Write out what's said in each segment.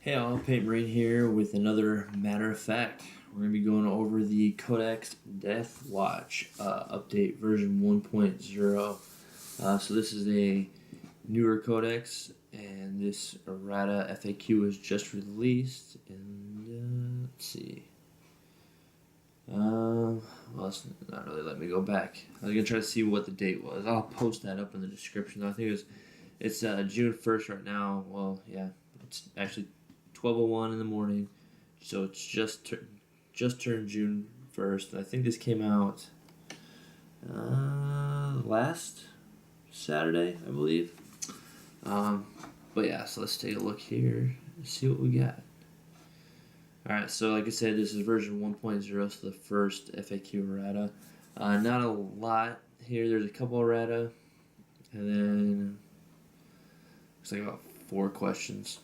Hey all, Paint Marine here with another matter of fact. We're going to be going over the Codex Deathwatch update version 1.0. So this is a newer codex, and this errata FAQ was just released. And let's see. Well, it's not really letting me go back. I was going to try to see what the date was. I'll post that up in the description. I think it's June 1st right now. Well, yeah, it's actually 12:01 in the morning, so it's just turned June 1st. I think this came out last Saturday, I believe. But yeah, so let's take a look here and see what we got. Alright, so like I said, this is version 1.0, so the first FAQ errata. Not a lot here. There's a couple errata, and then looks like about 4 questions.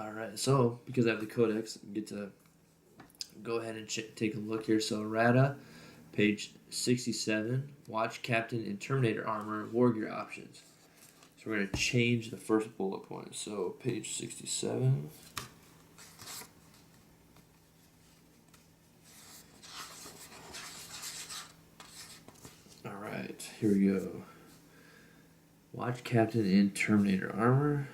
Alright, so because I have the codex, I get to go ahead and take a look here. So errata, page 67, watch captain in Terminator armor, war gear options. So we're going to change the first bullet point. So page 67. Alright, here we go. Watch captain in Terminator armor.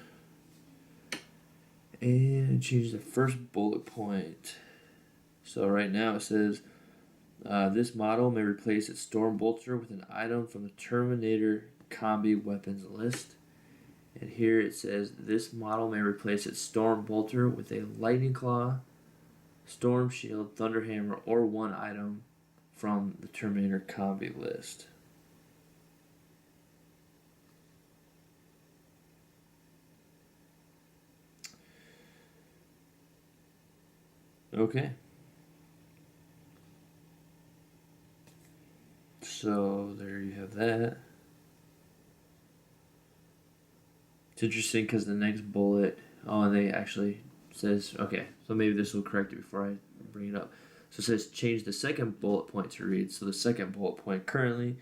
And change the first bullet point. So right now it says, this model may replace its Storm Bolter with an item from the Terminator combi weapons list. And here it says, this model may replace its Storm Bolter with a Lightning Claw, Storm Shield, Thunder Hammer, or one item from the Terminator combi list. Okay. So there you have that. It's interesting because the next bullet, they actually says, okay, so maybe this will correct it before I bring it up. So it says change the second bullet point to read. So the second bullet point, currently,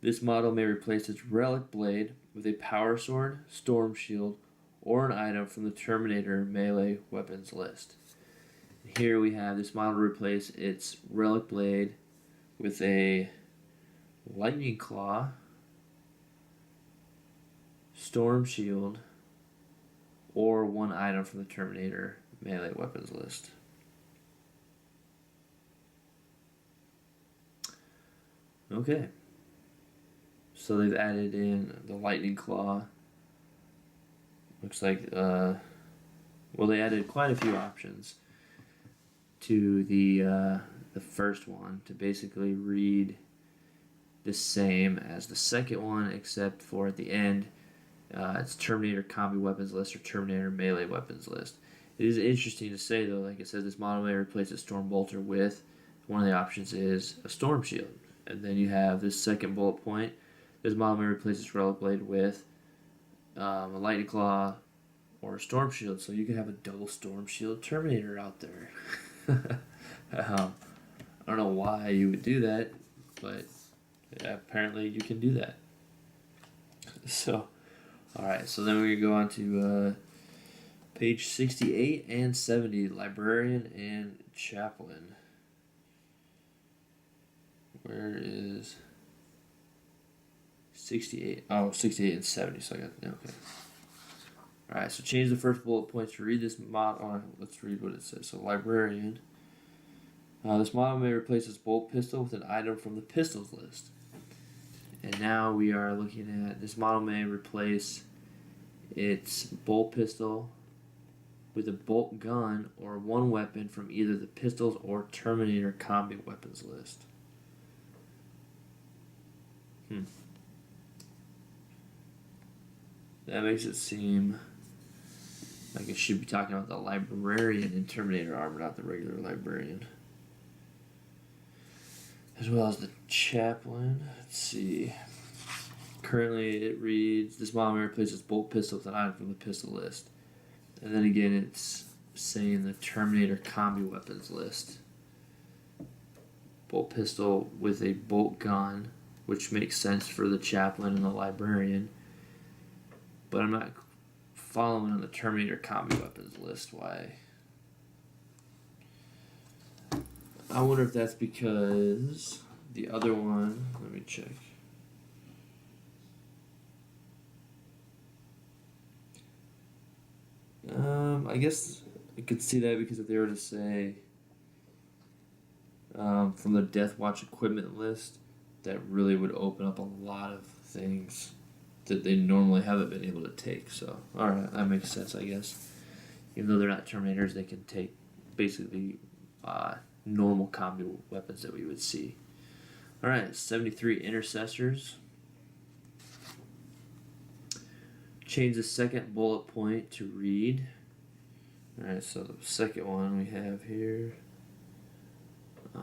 this model may replace its relic blade with a power sword, storm shield, or an item from the Terminator melee weapons list. Here we have this model replace its relic blade with a lightning claw, storm shield, or one item from the Terminator melee weapons list. Okay. So they've added in the lightning claw. Looks like, they added quite a few options to the first one to basically read the same as the second one, except for at the end, it's Terminator combi weapons list or Terminator melee weapons list. It is interesting to say though, like it says, this model may replace a Storm Bolter with, one of the options is a Storm Shield. And then you have this second bullet point, this model may replace its Relic Blade with a Lightning Claw or a Storm Shield. So you could have a double Storm Shield Terminator out there. I don't know why you would do that, but yeah, apparently you can do that. So, alright, so then we're going to go on to page 68 and 70, Librarian and Chaplain. Where is 68? Oh, 68 and 70, so I got, okay. Alright, so change the first bullet point to read this model. Let's read what it says. So, Librarian. This model may replace its bolt pistol with an item from the pistols list. And now we are looking at this model may replace its bolt pistol with a bolt gun or one weapon from either the pistols or Terminator combi weapons list. That makes it seem like it should be talking about the Librarian in Terminator armor, not the regular Librarian. As well as the Chaplain. Let's see. Currently it reads, this model may replace its bolt pistol with an item from the pistol list. And then again it's saying the Terminator combi weapons list. Bolt pistol with a bolt gun, which makes sense for the Chaplain and the Librarian. But I'm not following on the Terminator combi weapons list. Why? I wonder if that's because the other one. Let me check. I guess I could see that because if they were to say from the Deathwatch equipment list, that really would open up a lot of things that they normally haven't been able to take. So, alright, that makes sense, I guess. Even though they're not Terminators, they can take basically normal combi weapons that we would see. Alright, 73 Intercessors. Change the second bullet point to read. Alright, so the second one we have here. Well,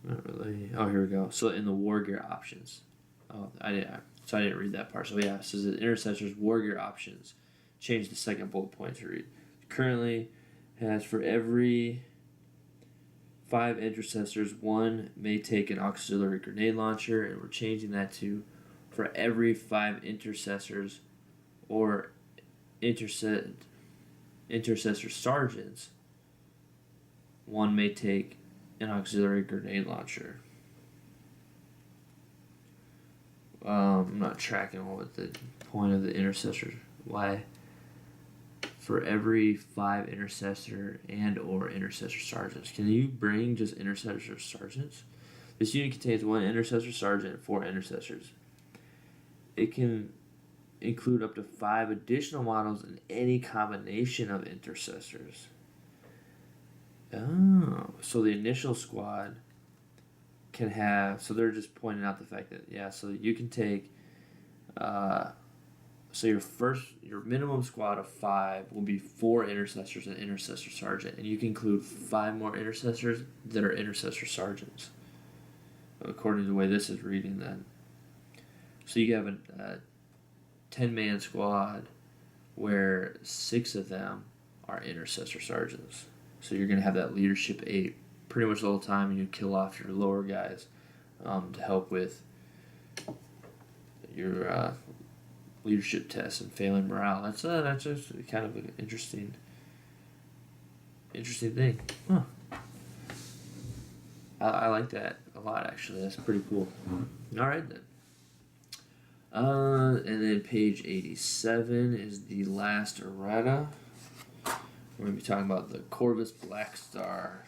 not really. Oh, here we go. So in the war gear options. Oh, I didn't read that part. So yeah, it says that Intercessors war gear options. Change the second bullet point to read. Currently has for every 5 Intercessors, 1 may take an auxiliary grenade launcher, and we're changing that to for every 5 Intercessors or Intercessor Sergeants, 1 may take an auxiliary grenade launcher. I'm not tracking what the point of the Intercessors. Why? For every 5 Intercessor and or Intercessor Sergeants. Can you bring just Intercessor Sergeants? This unit contains 1 Intercessor Sergeant and 4 Intercessors. It can include up to 5 additional models in any combination of Intercessors. Oh, so the initial squad can have, so they're just pointing out the fact that, yeah, so you can take, so your minimum squad of 5 will be 4 Intercessors and Intercessor Sergeant, and you can include 5 more Intercessors that are Intercessor Sergeants, according to the way this is reading then. So you have a 10-man squad where 6 of them are Intercessor Sergeants. So you're going to have that leadership 8 pretty much the whole time, and you kill off your lower guys to help with your leadership tests and failing morale. That's just kind of an interesting thing. Huh. I like that a lot, actually. That's pretty cool. All right, then. And then page 87 is the last errata. We're going to be talking about the Corvis Black Star,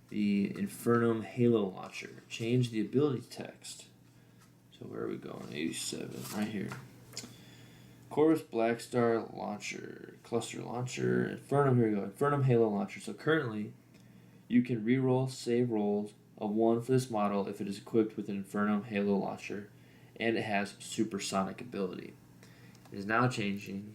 the Infernum Halo Launcher. Change the ability text. So where are we going? 87, right here. Corvis Black Star Launcher, Cluster Launcher, Infernum, here we go. Infernum Halo Launcher. So currently, you can reroll save rolls of 1 for this model if it is equipped with an Infernum Halo Launcher, and it has supersonic ability. It is now changing.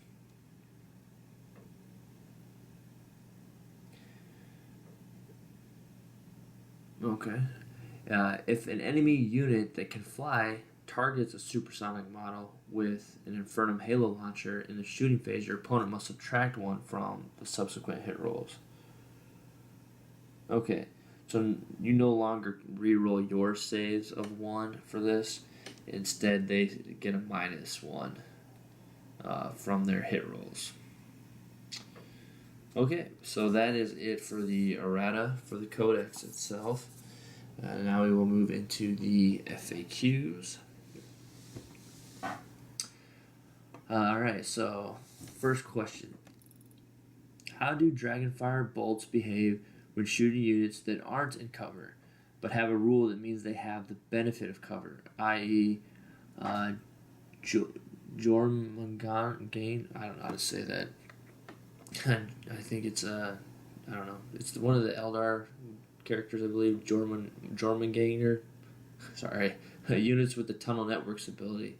Okay. If an enemy unit that can fly targets a supersonic model with an Infernum Halo Launcher in the shooting phase, your opponent must subtract 1 from the subsequent hit rolls. Okay, so you no longer reroll your saves of 1 for this. Instead, they get a -1 from their hit rolls. Okay, so that is it for the errata for the Codex itself. Now we will move into the FAQs. Alright, so first question. How do Dragonfire bolts behave when shooting units that aren't in cover, but have a rule that means they have the benefit of cover, i.e. Jormungandr? I don't know how to say that. I think it's I don't know. It's one of the Eldar characters, I believe. Jormungandr. Sorry, units with the tunnel networks ability.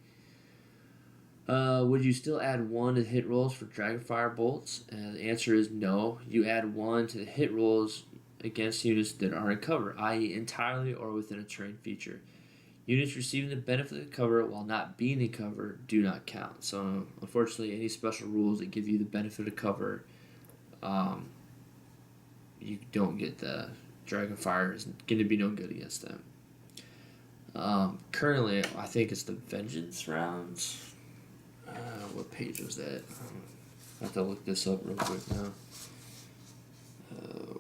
Would you still add 1 to hit rolls for Dragonfire bolts? The answer is no. You add 1 to the hit rolls against units that are in cover, i.e. entirely or within a terrain feature. Units receiving the benefit of cover while not being in cover do not count. So, unfortunately, any special rules that give you the benefit of cover you don't get the Dragonfire is going to be no good against them. Currently, I think it's the Vengeance rounds. What page was that? I have to look this up real quick now.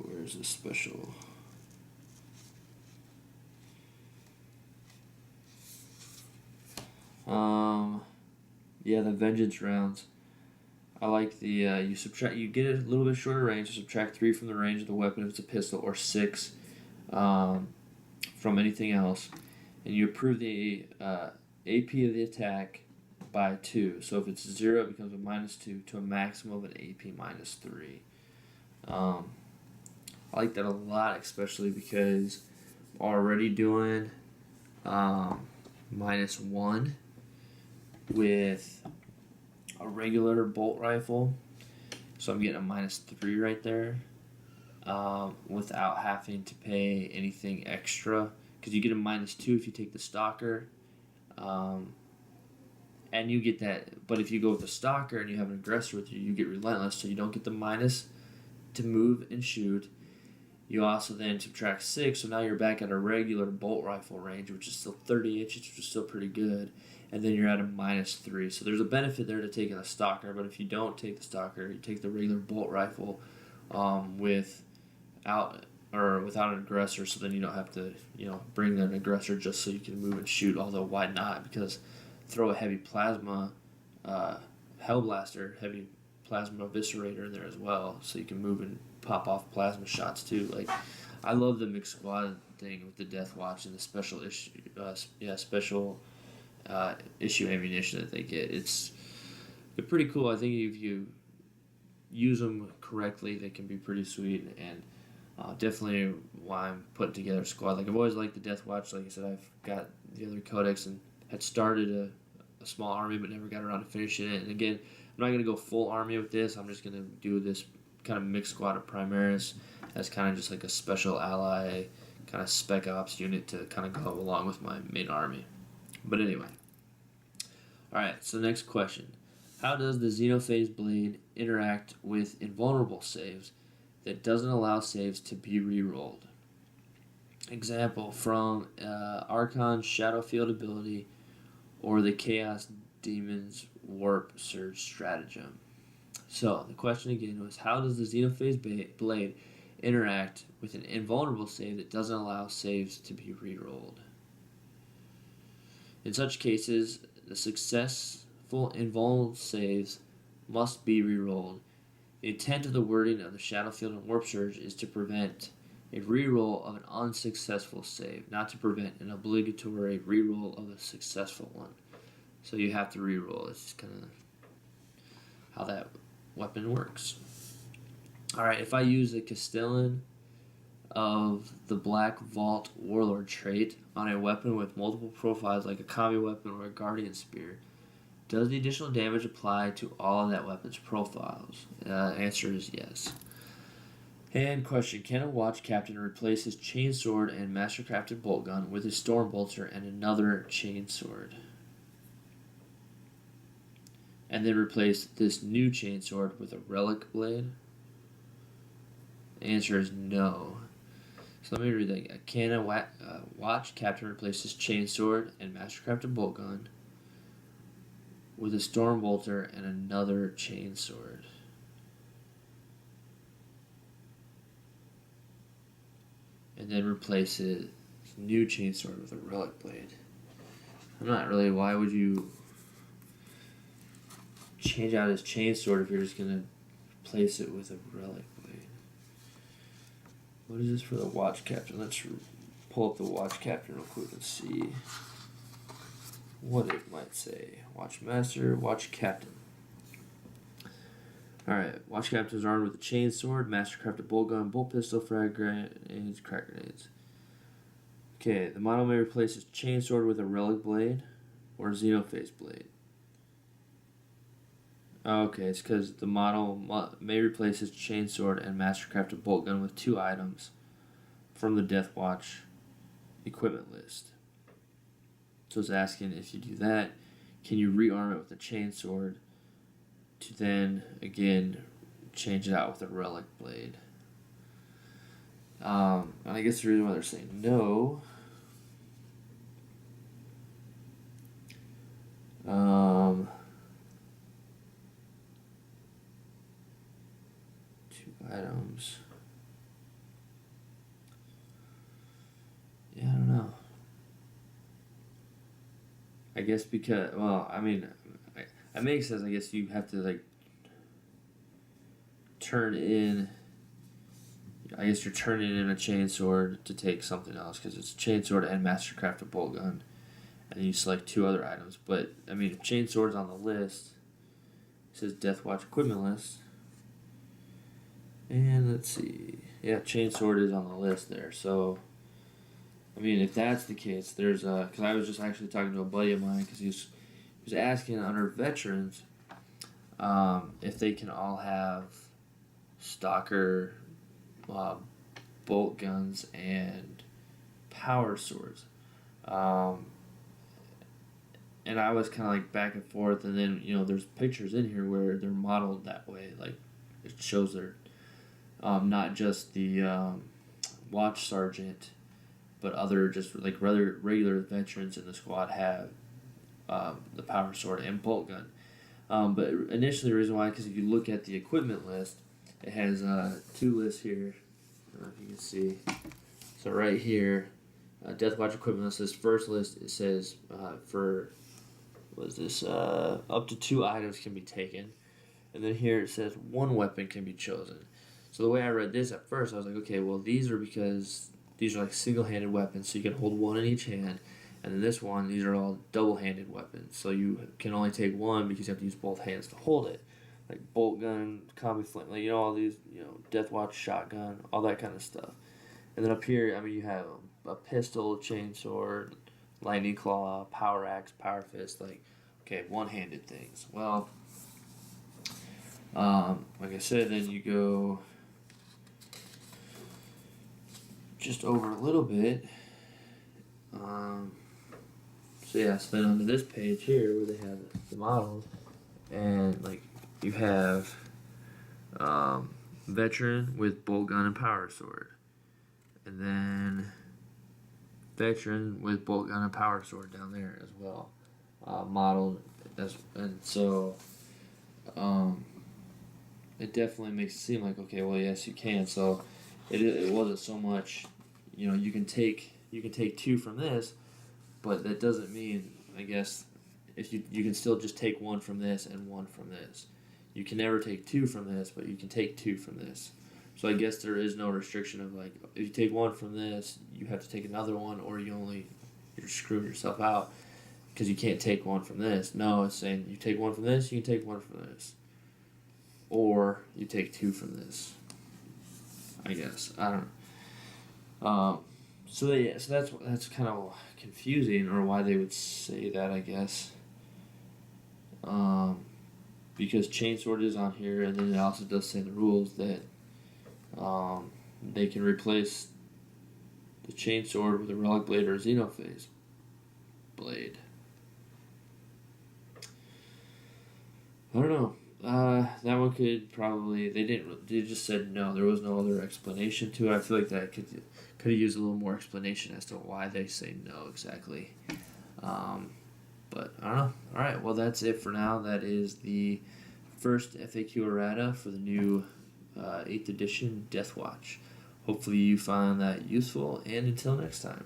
Where's the special? Yeah, the Vengeance rounds. I like the you get a little bit shorter range. So subtract 3 from the range of the weapon if it's a pistol, or 6 from anything else, and you improve the AP of the attack by 2. So if it's 0, it becomes a -2 to a maximum of an AP -3. I like that a lot, especially because I'm already doing -1 with a regular bolt rifle, so I'm getting a -3 right there, without having to pay anything extra, because you get a -2 if you take the stalker, and you get that. But if you go with the stalker and you have an aggressor with you, you get relentless, so you don't get the minus to move and shoot. You also then subtract 6, so now you're back at a regular bolt rifle range, which is still 30 inches, which is still pretty good. And then you're at a -3. So there's a benefit there to taking a stalker, but if you don't take the stalker, you take the regular bolt rifle without an aggressor, so then you don't have to, bring an aggressor just so you can move and shoot, although why not? Because throw a heavy plasma Hellblaster, heavy plasma eviscerator in there as well, so you can move and pop off plasma shots too. Like, I love the mixed squad thing with the Deathwatch and the special issue, issue ammunition that they get. They're pretty cool. I think if you use them correctly, they can be pretty sweet, and definitely why I'm putting together a squad. Like, I've always liked the Deathwatch. Like I said, I've got the other Codex and had started a small army but never got around to finishing it. And again, I'm not going to go full army with this. I'm just going to do this kind of mixed squad of Primaris as kind of just like a special ally, kind of spec ops unit to kind of go along with my main army. But anyway. Alright, so next question. How does the Xenophase Blade interact with invulnerable saves that doesn't allow saves to be re-rolled? Example, from Archon's Shadow Field ability or the Chaos Demon's Warp Surge stratagem. So, the question again was, how does the Xenophase Blade interact with an invulnerable save that doesn't allow saves to be re-rolled? In such cases, the successful invulnerable saves must be re-rolled. The intent of the wording of the Shadow Field and Warp Surge is to prevent a re-roll of an unsuccessful save, not to prevent an obligatory re-roll of a successful one. So you have to re-roll. It's just kind of how that weapon works. Alright, if I use the Castellan of the Black Vault Warlord trait on a weapon with multiple profiles like a combi weapon or a Guardian Spear, does the additional damage apply to all of that weapon's profiles? Answer is yes. And question, can a Watch Captain replace his Chainsword and Mastercrafted Bolt Gun with his Stormbolter and another Chainsword? And then replace this new Chainsword with a Relic Blade? The answer is no. So let me read that again. Can a Watch Captain replace his Chainsword and Mastercrafted Bolt Gun with a Stormbolter and another Chainsword? And then replace his new Chainsword with a Relic Blade. I'm not really, why would you change out his Chainsword if you're just going to replace it with a Relic Blade? What is this for the Watch Captain? Let's pull up the Watch Captain real quick and see what it might say. Watch Master, Watch Captain. Alright, Watch Captain is armed with a Chainsword, Mastercrafted Bolt Gun, Bolt Pistol, Frag Grenades, Crack Grenades. Okay, the model may replace his Chainsword with a Relic Blade or a Xenophase Blade. Okay, it's because the model may replace his Chainsword and Mastercrafted Bolt Gun with 2 items from the Deathwatch equipment list. So it's asking, if you do that, can you rearm it with a Chainsword to then, again, change it out with a relic blade. And I guess the reason why they're saying no. Two items. Yeah, I don't know. I guess because, well, I mean, it makes sense. I guess you have to, like, turn in. I guess you're turning in a chainsword to take something else because it's chainsword and mastercrafted bolt gun, and then you select two other items. But I mean, if chainsword's on the list, it says Deathwatch equipment list, and let's see, yeah, chainsword is on the list there. So, I mean, if that's the case, there's because I was just actually talking to a buddy of mine because he was asking under veterans, if they can all have stalker. Bolt guns and power swords, and I was kind of like back and forth, and then there's pictures in here where they're modeled that way, like it shows they're not just the watch sergeant, but other just like regular veterans in the squad have the power sword and bolt gun, but initially the reason why, because if you look at the equipment list, it has two lists here. I don't know if you can see. So right here, Deathwatch equipment list. This first list, it says for up to 2 items can be taken, and then here it says 1 weapon can be chosen. So the way I read this at first, I was like, okay, well these are because these are like single-handed weapons, so you can hold one in each hand, and then this one, these are all double-handed weapons, so you can only take one because you have to use both hands to hold it. Like bolt gun, combi flame, like all these, Deathwatch shotgun, all that kind of stuff. And then up here, I mean, you have a pistol, chainsword, lightning claw, power axe, power fist, like, okay, one-handed things. Well, like I said, then you go just over a little bit. So then onto this page here where they have the models, and like, you have veteran with bolt gun and power sword, and then veteran with bolt gun and power sword down there as well, modeled and so it definitely makes it seem like, okay, well, yes, you can. So it wasn't so much, you can take 2 from this, but that doesn't mean, I guess, if you can still just take 1 from this and 1 from this. You can never take 2 from this, but you can take 2 from this. So I guess there is no restriction of like, if you take 1 from this, you have to take another one, or you're screwing yourself out because you can't take 1 from this. No, it's saying you take 1 from this, you can take 1 from this, or you take 2 from this. I guess, I don't know. So that's kind of confusing, or why they would say that, I guess. Because chainsword is on here, and then it also does say in the rules that they can replace the chainsword with a relic blade or a xenophase blade. I don't know. That one could probably, they just said no. There was no other explanation to it. I feel like that could have used a little more explanation as to why they say no exactly. But I don't know. Alright, well that's it for now. That is the first FAQ errata for the new 8th edition Deathwatch. Hopefully you found that useful, and until next time.